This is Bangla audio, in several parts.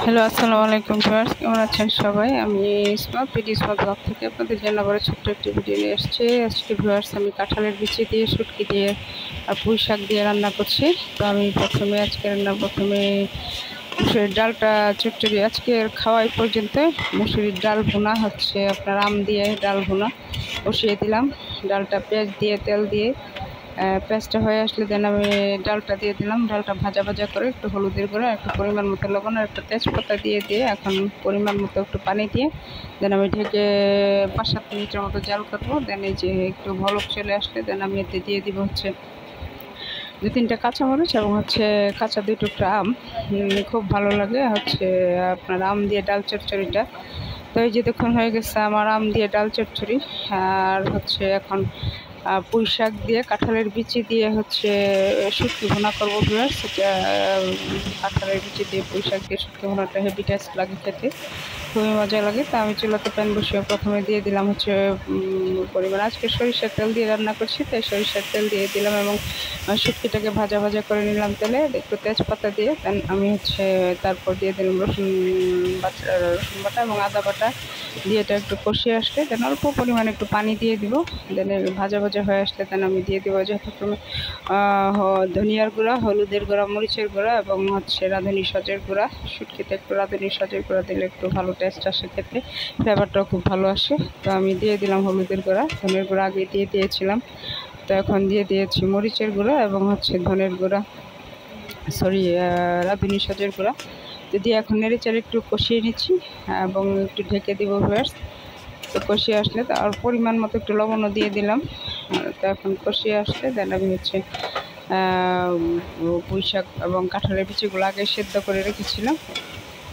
হ্যালো, আসসালামু আলাইকুম ভিউয়ার্স, কেমন আছেন সবাই? আমি স্মার্ট ব্লগ থেকে আপনাদের জন্য আবার ছোট্ট একটি ভিডিও নিয়ে এসেছি। আজকে ভিউয়ার্স আমি কাঁঠালের বিচি দিয়ে, শুটকি দিয়ে আর পুঁই শাক দিয়ে রান্না করছি। তো আমি প্রথমে মুসুরির ডালটা চচ্চড়ি আজকের খাওয়াই পর্যন্ত মুসুরির ডাল ভুনা হচ্ছে আপনার আম দিয়ে ডাল ভুনা বসিয়ে দিলাম। ডালটা পেঁয়াজ দিয়ে তেল দিয়ে পেঁয়াজটা হয়ে আসলে দেন আমি ডালটা দিয়ে দিলাম। ডালটা ভাজা ভাজা করে একটু হলুদের গুঁড়া, একটু পরিমাণ মতো লবণ আর একটু তেজপাতা দিয়ে এখন পরিমাণ মতো একটু পানি দিয়ে দেন আমি ঢেকে 5-7 মিনিটের মতো জাল করবো। দেন এই যে একটু ভলক চলে আসলে দেন আমি এতে দিয়ে দিব হচ্ছে 2-3টা কাঁচামরিচ এবং হচ্ছে কাঁচা 2 টুকরা আম। খুব ভালো লাগে হচ্ছে আপনার আম দিয়ে ডাল চচ্চড়িটা। তো এই যে দেখুন হয়ে গেছে আমার আম দিয়ে ডাল চচ্চড়ি। আর হচ্ছে এখন পুঁই শাক দিয়ে কাঁঠালের বিচি দিয়ে হচ্ছে শুটকি ভুনা করবো ভিউয়ার্স। সেটা কাঁঠালের বিচি দিয়ে পুঁই শাক দিয়ে শুটকি ভুনাটা হেভি টেস্ট লাগে খেতে, খুবই মজা লাগে। তো আমি চুলাতে প্যান বসিয়ে প্রথমে দিয়ে দিলাম হচ্ছে পরিমাণ, আজকে সরিষার তেল দিয়ে রান্না করছি তাই সরিষার তেল দিয়ে দিলাম এবং শুটকিটাকে ভাজা ভাজা করে নিলাম তেলে, একটু তেজপাতা দিয়ে দেন আমি হচ্ছে তারপর দিয়ে দিলাম রসুন বাটা এবং আদা বাটা দিয়ে এটা একটু কষিয়ে আসলে দেন অল্প পরিমাণে একটু পানি দিয়ে দিব। দেন ভাজা ভাজা হয়ে আসলে দেন আমি দিয়ে দেবো যথাক্রমে ধনিয়ার গুঁড়া, হলুদের গুঁড়া, মরিচের গুঁড়া এবং হচ্ছে রাঁধুনি সজের গুঁড়া। শুটকিতে একটু রাঁধুনি সজের গুঁড়া দিলে একটু ভালো টেস্ট আসে, খেতে ফ্লেভারটাও খুব ভালো আসে। তো আমি দিয়ে দিলাম হলুদের গুঁড়া, ধনের গুঁড়া আগে দিয়ে দিয়েছিলাম। তো এখন দিয়ে দিয়েছি মরিচের গুঁড়া এবং হচ্ছে ধনের গুঁড়া, রাঁধুনি সজের গুঁড়া। তো দিয়ে এখন নেড়েচেড়ে একটু কষিয়ে নিচ্ছি এবং একটু ঢেকে দিব ভিউয়ার্স। তো কষিয়ে আসলে আর পরিমাণ মতো একটু লবণও দিয়ে দিলাম। তো এখন কষিয়ে আসলে দেন আমি হচ্ছে পুঁই শাক এবং কাঁঠালের বিচিগুলো আগে সেদ্ধ করে রেখেছিলাম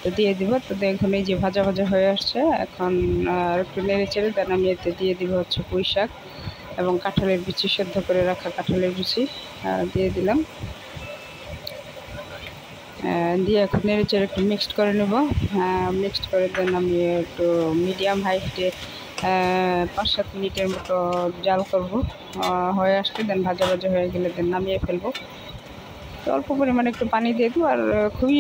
তো দিয়ে দিব। তো দেখুন এই যে ভাজা ভাজা হয়ে আসছে, এখন আর একটু নেড়ে চেড়ে দেন আমি এতে দিয়ে দিব হচ্ছে পুঁই শাক এবং কাঁঠালের বিচি, সেদ্ধ করে রাখা কাঁঠালের বিচি দিয়ে দিলাম। দিয়ে এখন নেড়ে চেড়ে একটু মিক্সড করে নেব। মিক্সড করে দেন আমি একটু মিডিয়াম হাই হিটে 5-7 মিনিটের মতো জাল করব। হয়ে আসলে দেন ভাজা ভাজা হয়ে গেলে দেন নামিয়ে ফেলবো। তো অল্প পরিমাণে একটু পানি দিয়ে দেবো আর খুবই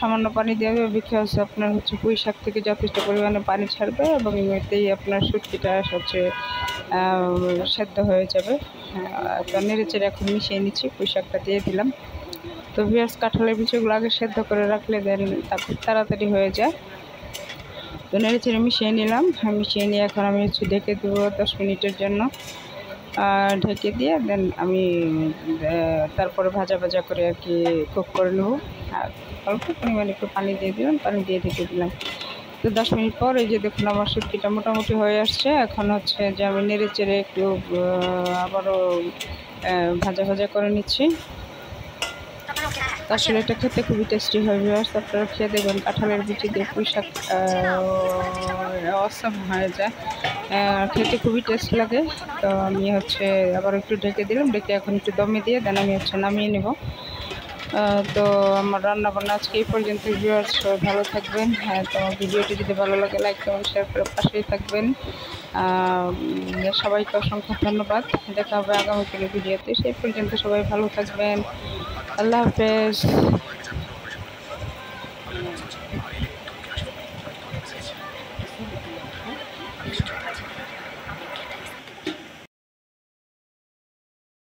সামান্য পানি দিয়ে দেবো, বিকজ আপনার হচ্ছে পুঁই শাক থেকে যথেষ্ট পরিমাণে পানি ছাড়বে এবং এতেই আপনার শুটকিটা হচ্ছে সেদ্ধ হয়ে যাবে। তো নেড়ে চেড়ে এখন মিশিয়ে নিচ্ছি, পুঁই শাকটা দিয়ে দিলাম। তো ভিউয়ার্স কাঁঠালের বিচিগুলো আগে সেদ্ধ করে রাখলে দেন তা খুব তাড়াতাড়ি হয়ে যায়। তো নেড়ে চেড়ে মিশিয়ে নিলাম, মিশিয়ে নিয়ে এখন আমি হচ্ছে ঢেকে দেবো 10 মিনিটের জন্য। ঢেকে দিয়ে দেন আমি তারপরে ভাজা ভাজা করে আর কি কুক করে নেবো। আর অল্প পরিমাণে একটু পানি দিয়ে দিলাম, পানি দিয়ে ঢেকে দিলাম। তো 10 মিনিট পর এই যে দেখুন আমার শুটকিটা মোটামুটি হয়ে আসছে। এখন হচ্ছে যে আমি নেড়ে চেড়ে একটু আবারও ভাজা ভাজা করে নিচ্ছি। আসলে এটা খেতে খুবই টেস্টি হয় ভিউয়ার্স, আপনারা খেয়ে দেখবেন। কাঁঠালের বিচি দিয়ে পুঁই শাক অসম হয়ে যায়, খেতে খুবই টেস্ট লাগে। তো আমি হচ্ছে আবার একটু ঢেকে দিলাম, ঢেকে এখন একটু দমে দিয়ে দেন আমি হচ্ছে নামিয়ে নেব। তো আমার রান্না বান্না আজকে এই পর্যন্ত ভিউয়ার্স, সবাই ভালো থাকবেন। তো ভিডিওটি যদি ভালো লাগে লাইক কমেন্ট শেয়ার করে পাশেই থাকবেন। সবাইকে অসংখ্য ধন্যবাদ। দেখা হবে আগামী কোনো ভিডিওতে, সেই পর্যন্ত সবাই ভালো থাকবেন। আল্লাহ হাফেজ।